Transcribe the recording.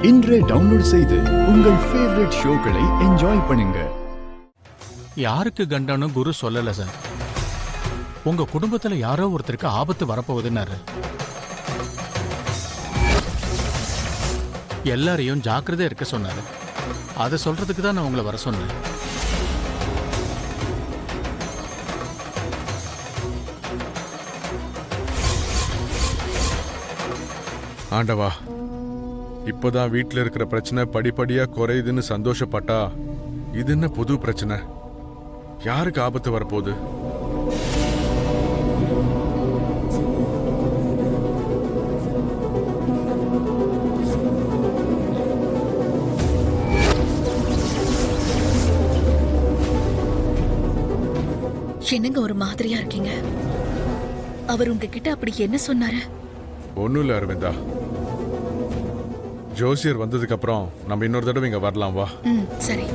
இன்றே டவுன்லோட் செய்து உங்கள் ஃபேவரட் ஷோக்களை என்ஜாய் பண்ணுங்க. யாருக்கு கண்டனு குரு சொல்லல சார். உங்க குடும்பத்துல யாரோ ஒருத்தருக்கு ஆபத்து வரப்போகுதுன்னாரு. எல்லாரையும் ஜாக்கிரதையா இருக்க சொன்னாரு. அதை சொல்றதுக்கு தான் நான் உங்களை வர சொன்னேன். ஆண்டவா, இப்போதான் வீட்டில் இருக்கிற பிரச்சனை படிப்படியா குறையுதுன்னு சந்தோஷப்பட்டா, இது என்ன புது பிரச்சனை? யாருக்கு ஆபத்து வரப்போகுது? என்னங்க ஒரு மாதிரியா இருக்கீங்க? அவர் உங்ககிட்ட அப்படி என்ன சொன்னாரு? ஒன்றும் இல்லை அரவிந்தா, ஜோசியர் வந்ததுக்கு அப்புறம் நம்ம இன்னொரு தடவை இங்க வரலாம், வா. சரி.